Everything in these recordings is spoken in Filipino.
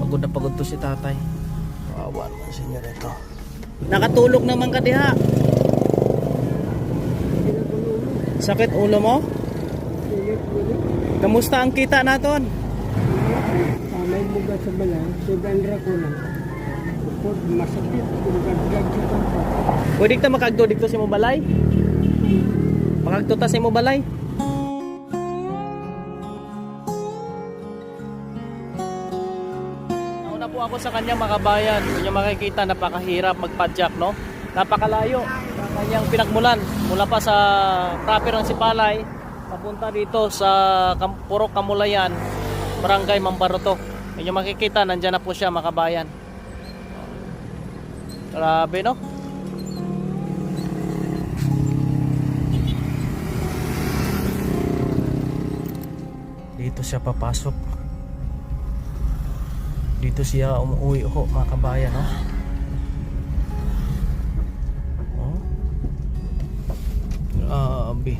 Pagod na pagod to si tatay. Kawawa naman si inyo rito. Nakatulog naman ka diha. Sakit ulo mo? Kamusta ang kita naton? May buga sa balay, sugandra ko lang. Upod, masakit, gagdag sa tampa. Pwede ka makagdo dito sa mo balay? Makagdo ta sa mo balay? Nauna po ako sa kanya mga kabayan. Kung niyo makikita, napakahirap magpadyak, no? Napakalayo. Kanyang pinagmulan mula pa sa proper ng Sipalay papunta dito sa Purok Kamulayan, Barangay Mambaroto. Inyo makikita, nandyan na po siya mga kabayan. Grabe, no? Dito siya papasok. Dito siya umuwi ho mga kabayan, no? Grabe.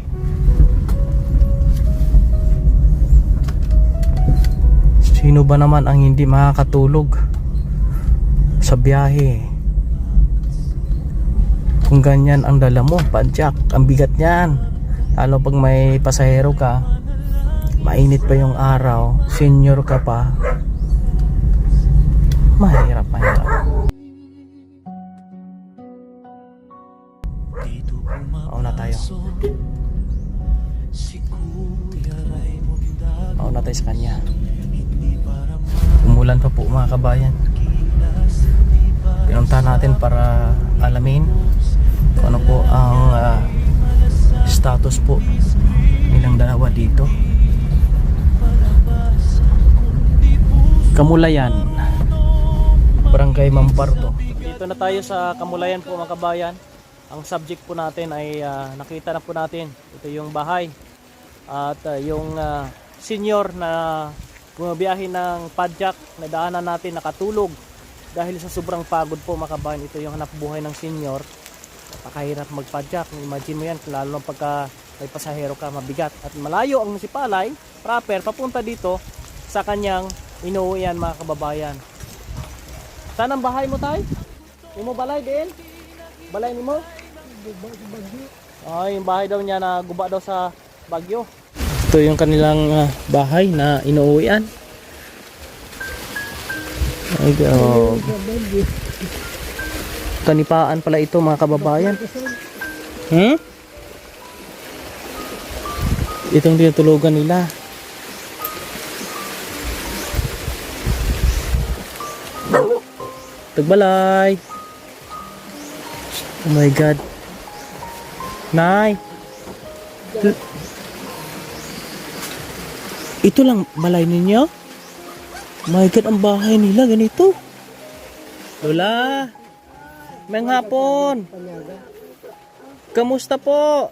Sino ba naman ang hindi makakatulog sa biyahe? Kung ganyan ang dala mo, padyak, ang bigat niyan. Lalo pag may pasahero ka, mainit pa yung araw, senior ka pa, mahirap. Mauna tayo. Mauna tayo sa kanya. Umulan pa po mga kabayan. Pinunta natin para alamin kung ano po ang status po nilang dalawa dito. Kamulayan, Barangay Mambaroto. Dito na tayo sa Kamulayan po mga kabayan. Ang subject po natin ay nakita na po natin. Ito yung bahay at yung senior na bumabiyahe ng padyak na daanan natin nakatulog dahil sa sobrang pagod po mga kabayan. Ito yung hanap buhay ng senior. Napakahirap magpadyak. Imagine mo yan, lalo pagka may pasahero ka, mabigat. At malayo ang Sipalay, proper, papunta dito sa kanyang inuwian mga kababayan. Saan ang bahay mo tay? Imo balay din? Balay ni mo? Ay, yung bahay daw niya na guba daw sa bagyo. Ito yung kanilang bahay na inuuwian. Ay, kanipaan pala ito mga kababayan. Itong tinutulugan nila. Tagbalay. Oh my God. Nay. Ito lang balay ninyo? My God, ang bahay nila ganito. Lola. Mayang hapon. Kamusta po?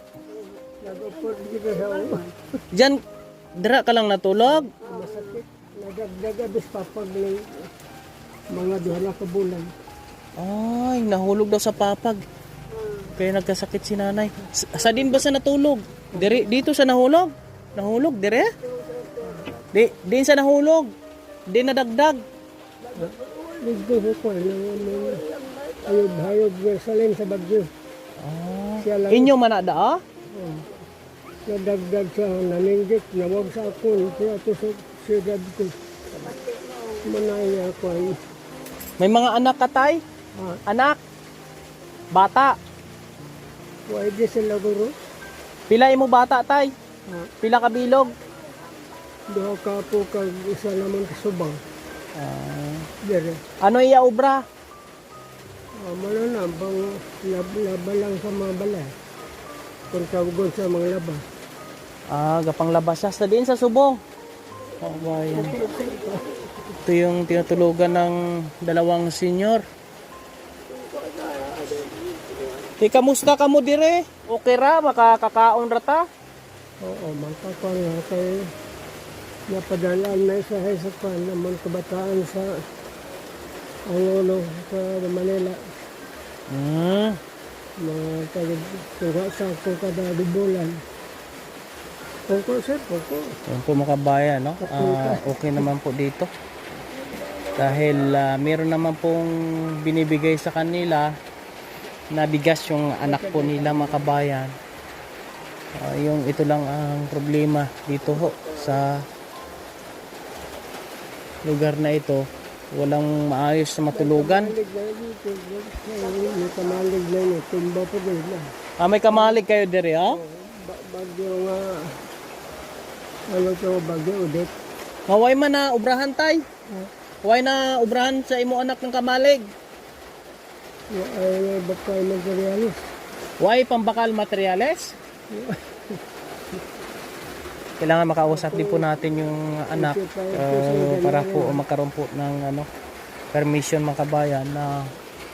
Diyan, dira ka lang natulog? Masakit, nagagabis pa pag mga duha na kabulan. Ay, nahulog daw sa papag. Kaya nagkasakit si nanay. Sa din ba sa natulog? Dito sa nahulog? Nahulog, dire? Din sa nahulog? Di nadagdag? Dito ko ayog salin sa bagyo. Inyo manada ah? Nadagdag sa naninggit, nawag sa ako, kaya ito sa siyudad ko. Manaya ako ay. May mga anak ka tay? Anak? Bata? Pwede sila guro. Pila mo bata tay? Pila ka bilog? Doha ka po kag isa naman kasubang. Dire. Ano iya obra? Mano na, bang laba lang sa mga balay. Kung tawagon sa mga laba. Gapang labas siya. Sa din sa subong. Bayan. Ito yung tinutulugan ng dalawang senior. Kamusta ka mo dire? Okay ra? Makakakaon rata? Oo, magkakaon nga kayo. Napadalaan na isa sa kwan naman kabataan sa sa Manila. Mga taga sa ako kada bulan. Poko sir, poko. Yan po mga kabayan, no? Okay naman po dito. Dahil meron naman pong binibigay sa kanila na bigas yung anak po nila mga kabayan. Yung ito lang ang problema dito ho sa lugar na ito. Walang maayos na matulugan. May kamalig na yun. Tumba pa din na. May kamalig kayo diri ha? Bagyo nga. Ano to, bagyo ulit. Maway man na ubrahan tay. Huwag na ubrahan sa imo anak ng kamalig. Ay, bakay materialis. Huwag pambakal materyales. Kailangan makausap din po natin yung anak para po magkaroon po ng permission mga kabayan na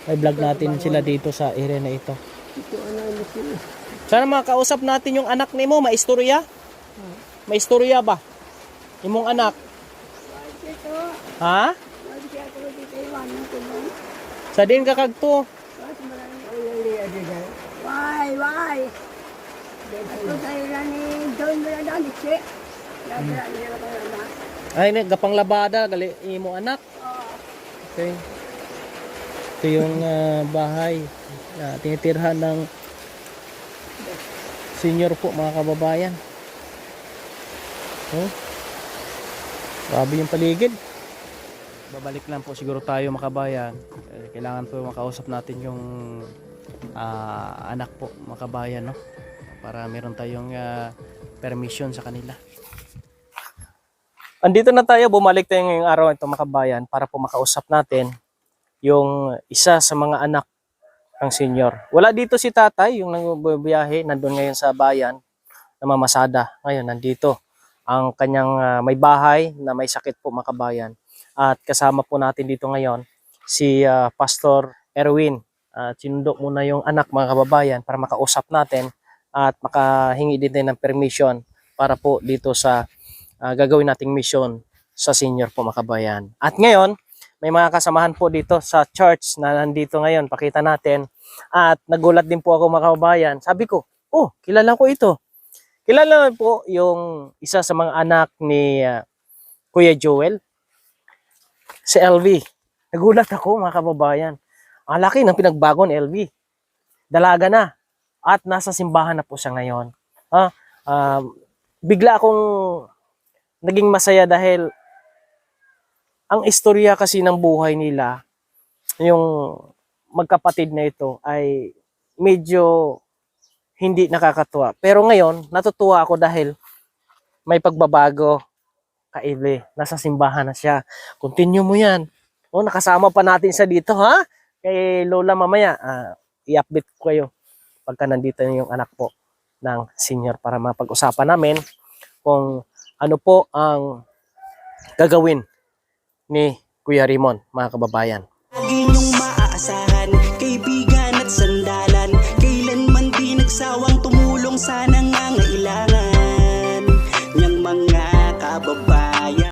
may vlog natin sila dito sa area na ito. Ito anak mo siya. Sana makausap natin yung anak nimo, maistorya? Maistorya ba? Imong anak? Ha? Sa din kakagto. Why? Ako sa'yo na ni John Bradon, iksi. Ay, gapang labada, gali imo anak. Okay. Ito yung bahay na tinitirhan ng senior po mga kababayan. Oh. Grabe yung paligid. Babalik lang po siguro tayo mga kabayan. Kailangan po makausap natin yung anak po mga kabayan, no? Para meron tayong permission sa kanila. Andito na tayo, bumalik tayo ngayong araw ito mga kabayan para po makausap natin yung isa sa mga anak ng senior. Wala dito si tatay, yung nagbiyahe, nandun ngayon sa bayan, namamasada. Ngayon, nandito ang kanyang may bahay na may sakit po mga kabayan. At kasama po natin dito ngayon si Pastor Erwin. Sinundo muna yung anak mga kababayan para makausap natin at makahingi din tayo ng permission para po dito sa gagawin nating mission sa senior po mga kababayan. At ngayon, may mga kasamahan po dito sa church na nandito ngayon. Pakita natin. At nagulat din po ako mga kababayan. Sabi ko, oh, kilala ko ito. Kilala po yung isa sa mga anak ni Kuya Joel. Si LV. Nagulat ako mga kababayan. Ang laki ng pinagbago ni LV. Dalaga na. At nasa simbahan na po siya ngayon. Bigla akong naging masaya dahil ang istorya kasi ng buhay nila, yung magkapatid na ito ay medyo hindi nakakatuwa. Pero ngayon, natutuwa ako dahil may pagbabago kay LV. Nasa simbahan na siya. Continue mo yan. O, nakasama pa natin siya dito, ha? Kay Lola mamaya, i-update ko kayo pagka nandito yung anak po ng senior para mapag-usapan namin kung ano po ang gagawin ni Kuya Raymond, mga kababayan.